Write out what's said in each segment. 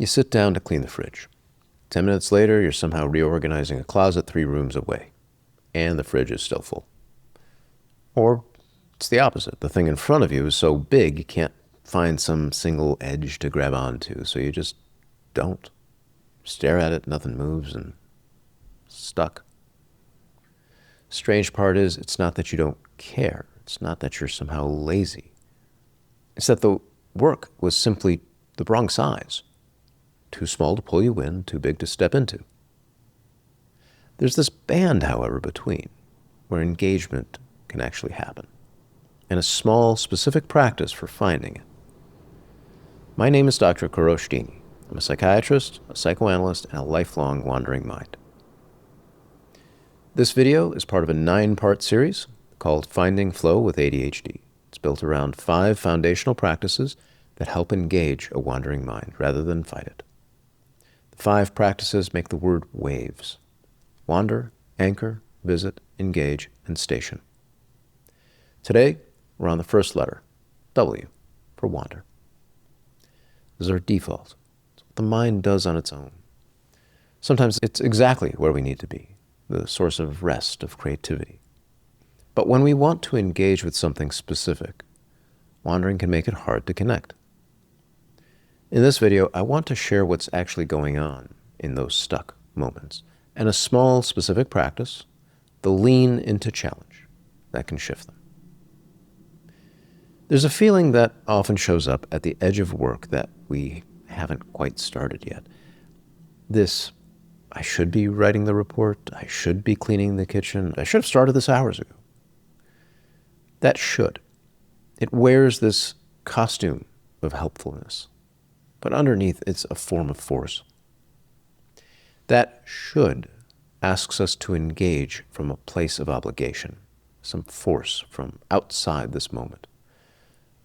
You sit down to clean the fridge. 10 minutes later, you're somehow reorganizing a closet 3 rooms away, and the fridge is still full. Or it's the opposite. The thing in front of you is so big you can't find some single edge to grab onto, so you just don't. Stare at it, nothing moves, and stuck. Strange part is, it's not that you don't care. It's not that you're somehow lazy. It's that the work was simply the wrong size. Too small to pull you in, too big to step into. There's this band, however, between, where engagement can actually happen, and a small, specific practice for finding it. My name is Dr. Kourosh Dini. I'm a psychiatrist, a psychoanalyst, and a lifelong wandering mind. This video is part of a 9-part series called Finding Flow with ADHD. It's built around 5 foundational practices that help engage a wandering mind rather than fight it. The 5 practices make the word waves: wander, anchor, visit, engage, and station. Today, we're on the first letter, W, for wander. This is our default. It's what the mind does on its own. Sometimes it's exactly where we need to be, the source of rest, of creativity. But when we want to engage with something specific, wandering can make it hard to connect. In this video, I want to share what's actually going on in those stuck moments, and a small specific practice, the lean into challenge, that can shift them. There's a feeling that often shows up at the edge of work that we haven't quite started yet. This, I should be writing the report, I should be cleaning the kitchen, I should have started this hours ago. That should. It wears this costume of helpfulness, but underneath it's a form of force. That should asks us to engage from a place of obligation, some force from outside this moment.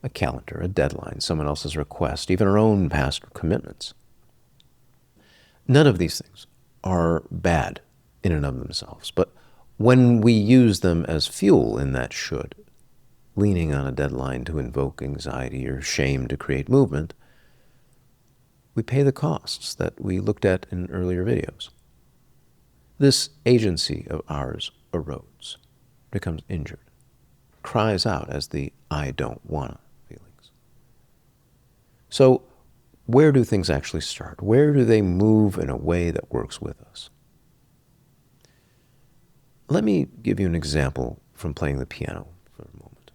A calendar, a deadline, someone else's request, even our own past commitments. None of these things are bad in and of themselves, but when we use them as fuel in that should, leaning on a deadline to invoke anxiety or shame to create movement, we pay the costs that we looked at in earlier videos. This agency of ours erodes, becomes injured, cries out as the I don't wanna feelings. So where do things actually start? Where do they move in a way that works with us? Let me give you an example from playing the piano for a moment.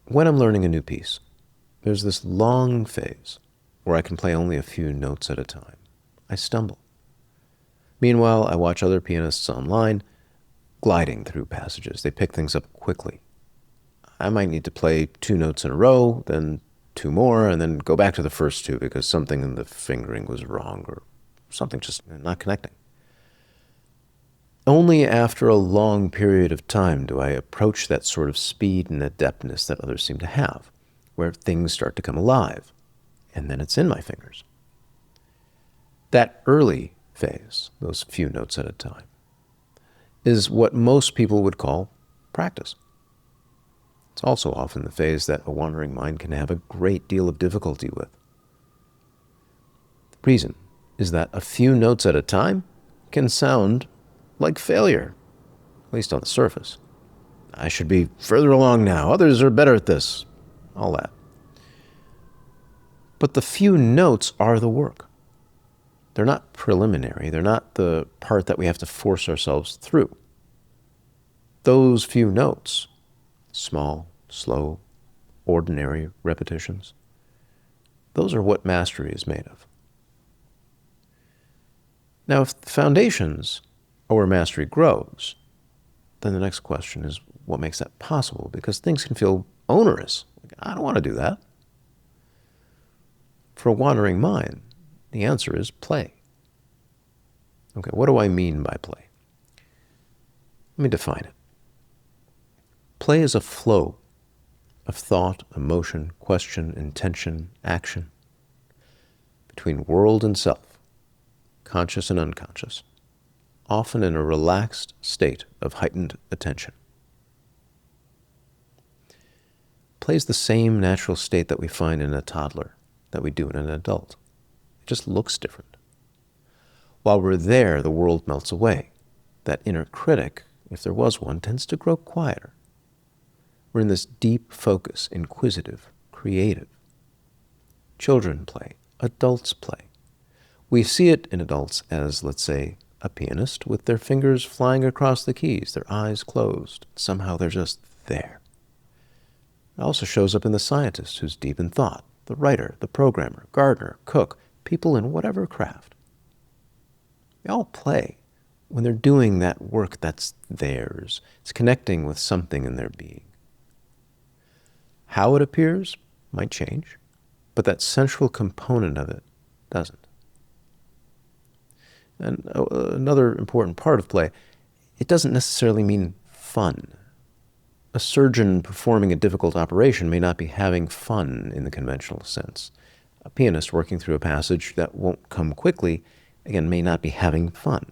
When I'm learning a new piece, there's this long phase where I can play only a few notes at a time. I stumble. Meanwhile, I watch other pianists online gliding through passages. They pick things up quickly. I might need to play 2 notes in a row, then 2 more, and then go back to the first 2 because something in the fingering was wrong or something just not connecting. Only after a long period of time do I approach that sort of speed and adeptness that others seem to have, where things start to come alive, and then it's in my fingers. That early phase, those few notes at a time, is what most people would call practice. It's also often the phase that a wandering mind can have a great deal of difficulty with. The reason is that a few notes at a time can sound like failure, at least on the surface. I should be further along now. Others are better at this. All that. But the few notes are the work. They're not preliminary. They're not the part that we have to force ourselves through. Those few notes, small, slow, ordinary repetitions, those are what mastery is made of. Now, if the foundations are where mastery grows, then the next question is what makes that possible? Because things can feel onerous. I don't want to do that. For a wandering mind, the answer is play. Okay, what do I mean by play? Let me define it. Play is a flow of thought, emotion, question, intention, action between world and self, conscious and unconscious, often in a relaxed state of heightened attention. Play is the same natural state that we find in a toddler that we do in an adult. It just looks different. While we're there, the world melts away. That inner critic, if there was one, tends to grow quieter. We're in this deep focus, inquisitive, creative. Children play, adults play. We see it in adults as, let's say, a pianist with their fingers flying across the keys, their eyes closed. Somehow they're just there. It also shows up in the scientist who's deep in thought, the writer, the programmer, gardener, cook, people in whatever craft. They all play when they're doing that work that's theirs. It's connecting with something in their being. How it appears might change, but that central component of it doesn't. And another important part of play, it doesn't necessarily mean fun. A surgeon performing a difficult operation may not be having fun in the conventional sense. A pianist working through a passage that won't come quickly, again, may not be having fun.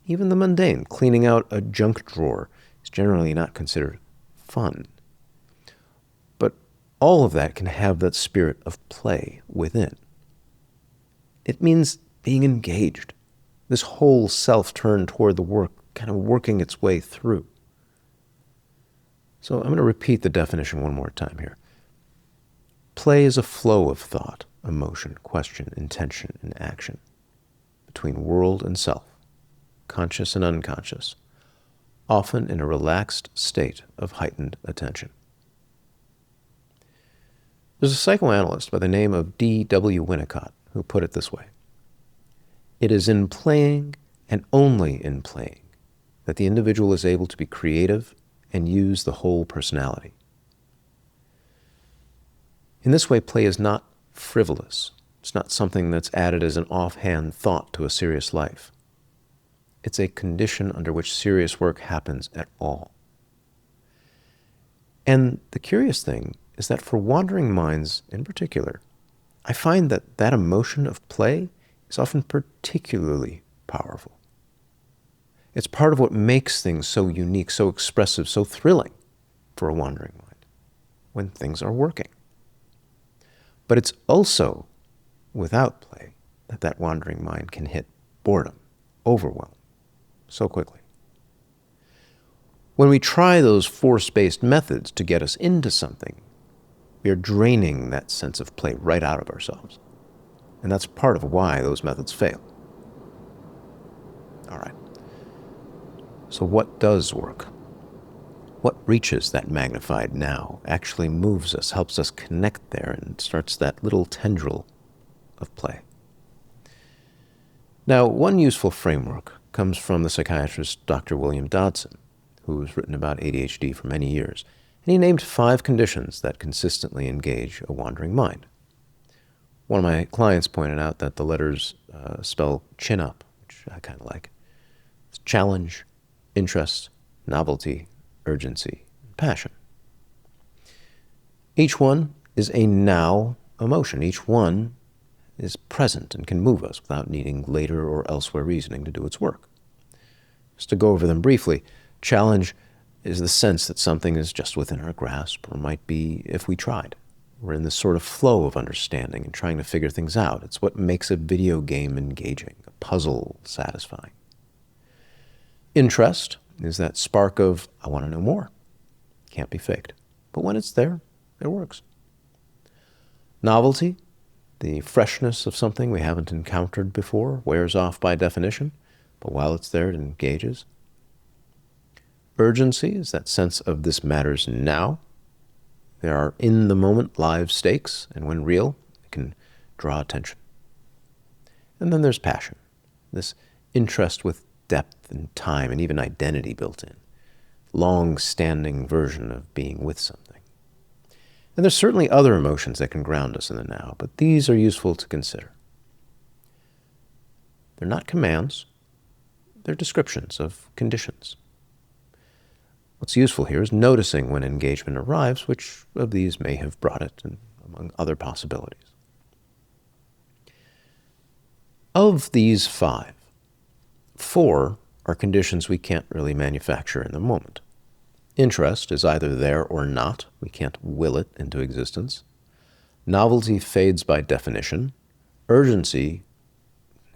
Even the mundane, cleaning out a junk drawer, is generally not considered fun. But all of that can have that spirit of play within. It means being engaged. This whole self turned toward the work, kind of working its way through. So I'm going to repeat the definition one more time here. Play is a flow of thought, emotion, question, intention, and action between world and self, conscious and unconscious, often in a relaxed state of heightened attention. There's a psychoanalyst by the name of D.W. Winnicott who put it this way. It is in playing, and only in playing, that the individual is able to be creative and use the whole personality. In this way, play is not frivolous. It's not something that's added as an offhand thought to a serious life. It's a condition under which serious work happens at all. And the curious thing is that for wandering minds in particular, I find that that emotion of play is often particularly powerful. It's part of what makes things so unique, so expressive, so thrilling for a wandering mind when things are working. But it's also without play that that wandering mind can hit boredom, overwhelm, so quickly. When we try those force-based methods to get us into something, we are draining that sense of play right out of ourselves. And that's part of why those methods fail. All right. So what does work? What reaches that magnified now, actually moves us, helps us connect there, and starts that little tendril of play? Now, one useful framework comes from the psychiatrist Dr. William Dodson, who's written about ADHD for many years. And he named 5 conditions that consistently engage a wandering mind. One of my clients pointed out that the letters spell chin up, which I kind of like. It's challenge, interest, novelty, urgency, and passion. Each one is a now emotion. Each one is present and can move us without needing later or elsewhere reasoning to do its work. Just to go over them briefly, challenge is the sense that something is just within our grasp, or might be if we tried. We're in this sort of flow of understanding and trying to figure things out. It's what makes a video game engaging, a puzzle satisfying. Interest is that spark of, I want to know more. Can't be faked. But when it's there, it works. Novelty, the freshness of something we haven't encountered before, wears off by definition, but while it's there, it engages. Urgency is that sense of this matters now. There are in-the-moment live stakes, and when real, it can draw attention. And then there's passion, this interest with depth and time and even identity built in, long-standing version of being with something. And there's certainly other emotions that can ground us in the now, but these are useful to consider. They're not commands, they're descriptions of conditions. What's useful here is noticing when engagement arrives, which of these may have brought it, and among other possibilities. Of these 5, 4 are conditions we can't really manufacture in the moment. Interest is either there or not. We can't will it into existence. Novelty fades by definition. Urgency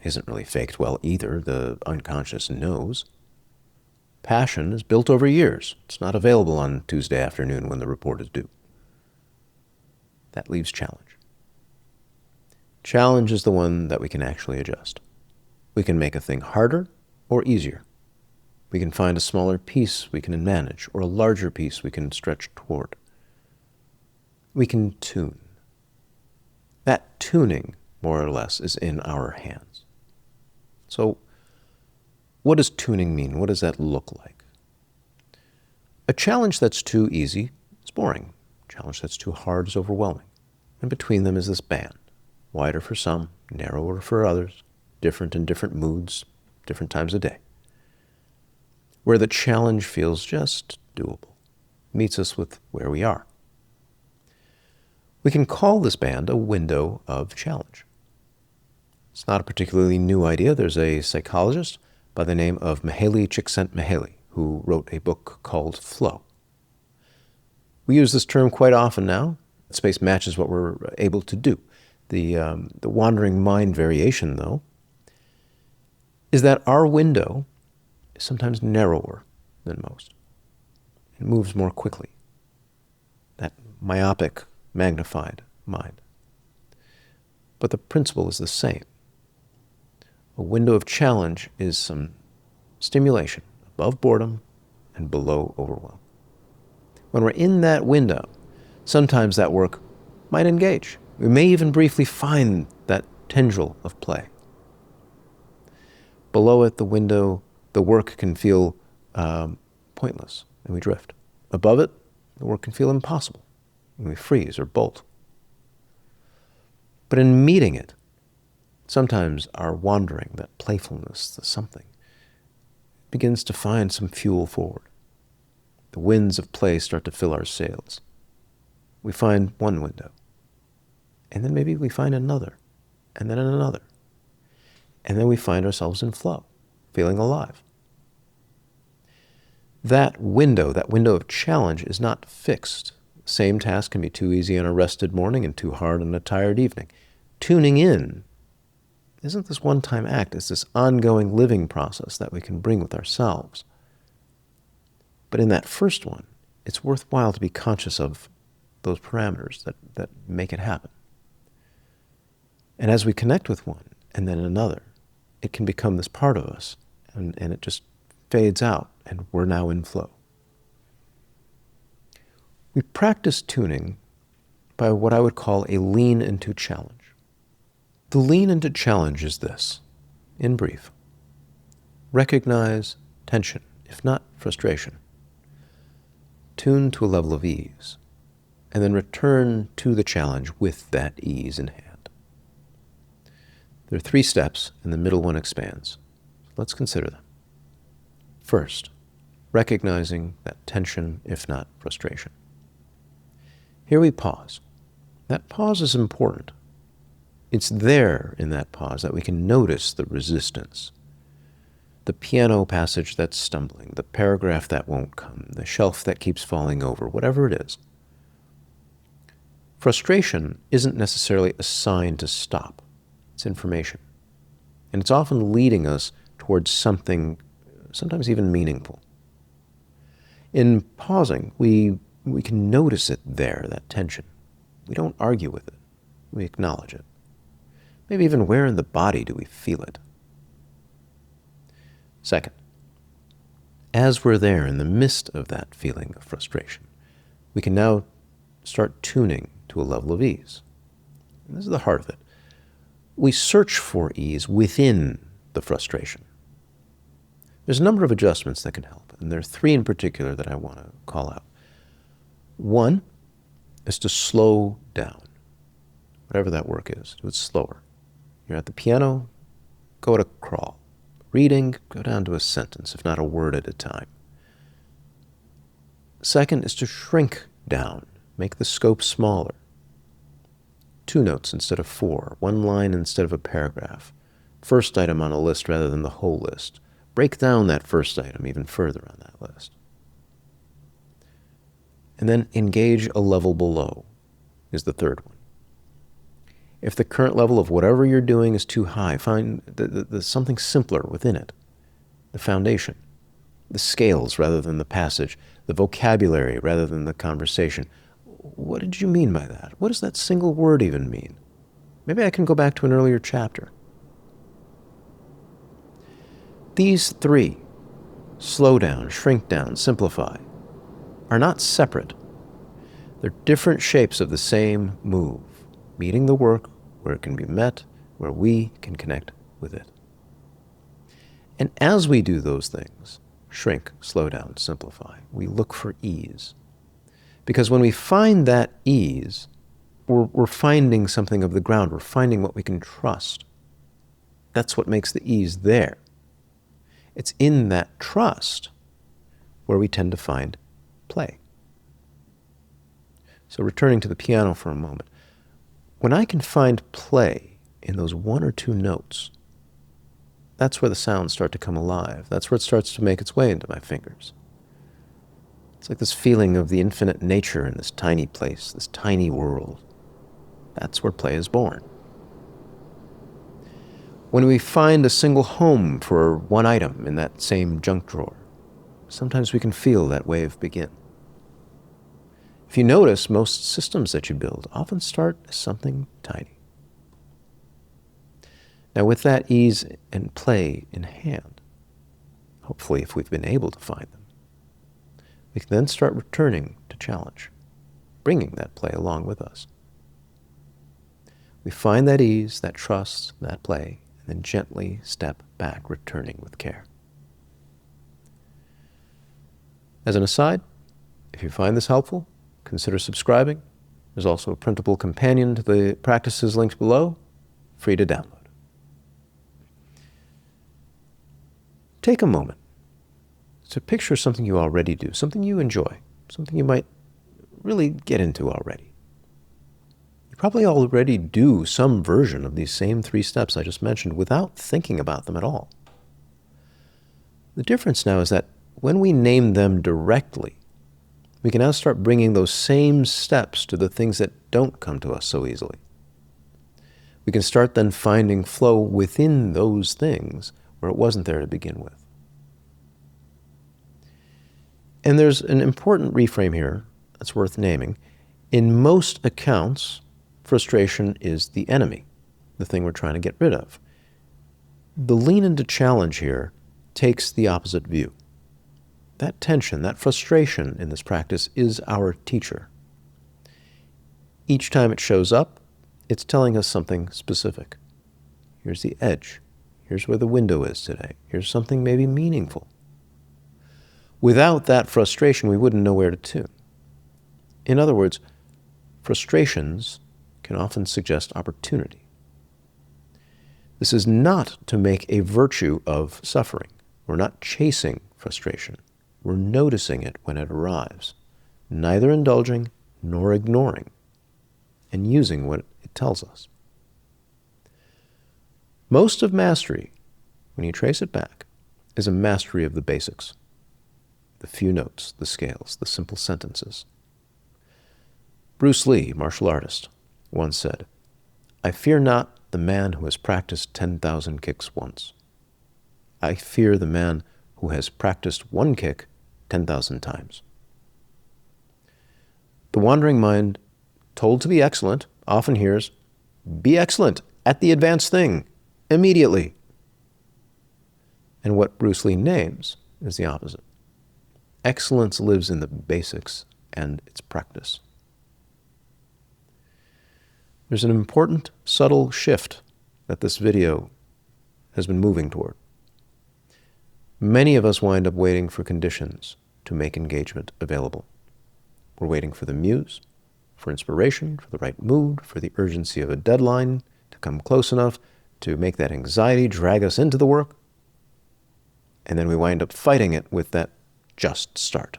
isn't really faked well either. The unconscious knows. Passion is built over years. It's not available on Tuesday afternoon when the report is due. That leaves challenge. Challenge is the one that we can actually adjust. We can make a thing harder or easier. We can find a smaller piece we can manage, or a larger piece we can stretch toward. We can tune. That tuning, more or less, is in our hands. So, what does tuning mean? What does that look like? A challenge that's too easy is boring. A challenge that's too hard is overwhelming. And between them is this band. Wider for some, narrower for others, different in different moods, different times of day. Where the challenge feels just doable, meets us with where we are. We can call this band a window of challenge. It's not a particularly new idea. There's a psychologist by the name of Mihaly Csikszentmihalyi who wrote a book called Flow. We use this term quite often now. Space matches what we're able to do. The wandering mind variation, though, is that our window is sometimes narrower than most. It moves more quickly. That myopic, magnified mind. But the principle is the same. A window of challenge is some stimulation above boredom and below overwhelm. When we're in that window, sometimes that work might engage. We may even briefly find that tendril of play. Below it, the window, the work can feel pointless, and we drift. Above it, the work can feel impossible, and we freeze or bolt. But in meeting it, sometimes our wandering, that playfulness, the something, begins to find some fuel forward. The winds of play start to fill our sails. We find one window, and then maybe we find another, and then another. And then we find ourselves in flow, feeling alive. That window of challenge is not fixed. The same task can be too easy on a rested morning and too hard on a tired evening. Tuning in isn't this one-time act. It's this ongoing living process that we can bring with ourselves. But in that first one, it's worthwhile to be conscious of those parameters that make it happen. And as we connect with one and then another, it can become this part of us, and it just fades out, and we're now in flow. We practice tuning by what I would call a lean into challenge. The lean into challenge is this, in brief. Recognize tension, if not frustration. Tune to a level of ease, and then return to the challenge with that ease in hand. There are 3 steps, and the middle one expands. Let's consider them. First, recognizing that tension, if not frustration. Here we pause. That pause is important. It's there in that pause that we can notice the resistance. The piano passage that's stumbling, the paragraph that won't come, the shelf that keeps falling over, whatever it is. Frustration isn't necessarily a sign to stop. It's information. And it's often leading us towards something, sometimes even meaningful. In pausing, we can notice it there, that tension. We don't argue with it. We acknowledge it. Maybe even where in the body do we feel it? Second, as we're there in the midst of that feeling of frustration, we can now start tuning to a level of ease. And this is the heart of it. We search for ease within the frustration. There's a number of adjustments that can help, and there are 3 in particular that I want to call out. One is to slow down. Whatever that work is, do it slower. You're at the piano, go at a crawl. Reading, go down to a sentence, if not a word at a time. Second is to shrink down, make the scope smaller. 2 notes instead of 4, 1 line instead of a paragraph. First item on a list rather than the whole list. Break down that first item even further on that list. And then engage a level below is the third one. If the current level of whatever you're doing is too high, find the something simpler within it, the foundation, the scales rather than the passage, the vocabulary rather than the conversation. What did you mean by that? What does that single word even mean? Maybe I can go back to an earlier chapter. These three, slow down, shrink down, simplify, are not separate. They're different shapes of the same move, meeting the work where it can be met, where we can connect with it. And as we do those things, shrink, slow down, simplify, we look for ease. Because when we find that ease, we're finding something of the ground. We're finding what we can trust. That's what makes the ease there. It's in that trust where we tend to find play. So returning to the piano for a moment, when I can find play in those one or two notes, that's where the sounds start to come alive. That's where it starts to make its way into my fingers. It's like this feeling of the infinite nature in this tiny place, this tiny world. That's where play is born. When we find a single home for one item in that same junk drawer, sometimes we can feel that wave begin. If you notice, most systems that you build often start as something tiny. Now, with that ease and play in hand, hopefully if we've been able to find them, we can then start returning to challenge, bringing that play along with us. We find that ease, that trust, that play, and then gently step back, returning with care. As an aside, if you find this helpful, consider subscribing. There's also a printable companion to the practices linked below, free to download. Take a moment to picture something you already do, something you enjoy, something you might really get into already. You probably already do some version of these same 3 steps I just mentioned without thinking about them at all. The difference now is that when we name them directly, we can now start bringing those same steps to the things that don't come to us so easily. We can start then finding flow within those things where it wasn't there to begin with. And there's an important reframe here that's worth naming. In most accounts, frustration is the enemy, the thing we're trying to get rid of. The lean into challenge here takes the opposite view. That tension, that frustration in this practice is our teacher. Each time it shows up, it's telling us something specific. Here's the edge. Here's where the window is today. Here's something maybe meaningful. Without that frustration, we wouldn't know where to tune. In other words, frustrations can often suggest opportunity. This is not to make a virtue of suffering. We're not chasing frustration. We're noticing it when it arrives, neither indulging nor ignoring, and using what it tells us. Most of mastery, when you trace it back, is a mastery of the basics. The few notes, the scales, the simple sentences. Bruce Lee, martial artist, once said, "I fear not the man who has practiced 10,000 kicks once. I fear the man who has practiced one kick 10,000 times." The wandering mind, told to be excellent, often hears, "Be excellent at the advanced thing, immediately." And what Bruce Lee names is the opposite. Excellence lives in the basics and its practice. There's an important, subtle shift that this video has been moving toward. Many of us wind up waiting for conditions to make engagement available. We're waiting for the muse, for inspiration, for the right mood, for the urgency of a deadline to come close enough to make that anxiety drag us into the work. And then we wind up fighting it with that just start.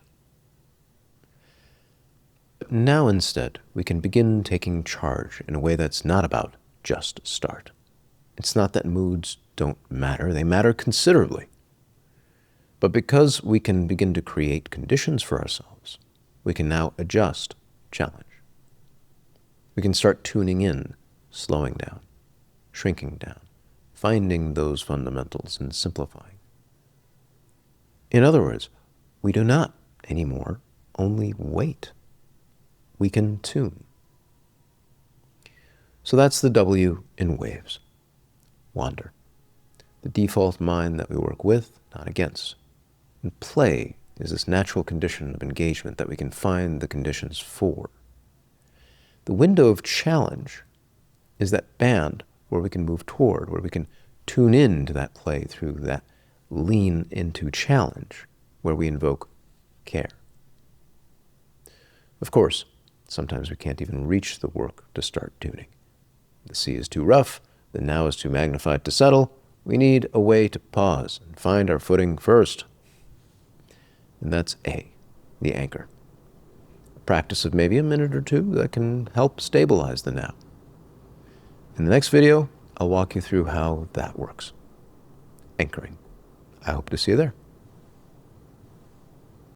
Now instead, we can begin taking charge in a way that's not about just start. It's not that moods don't matter. They matter considerably. But because we can begin to create conditions for ourselves, we can now adjust challenge. We can start tuning in slowing down, shrinking down, finding those fundamentals and simplifying. In other words, we do not anymore only wait. We can tune. So that's the W in waves. Wander. The default mind that we work with, not against. And play is this natural condition of engagement that we can find the conditions for. The window of challenge is that band where we can move toward, where we can tune in to that play through that lean into challenge, where we invoke care. Of course, sometimes we can't even reach the work to start tuning. The sea is too rough, the now is too magnified to settle. We need a way to pause and find our footing first. And that's A, the anchor. A practice of maybe a minute or two that can help stabilize the now. In the next video, I'll walk you through how that works. Anchoring. I hope to see you there.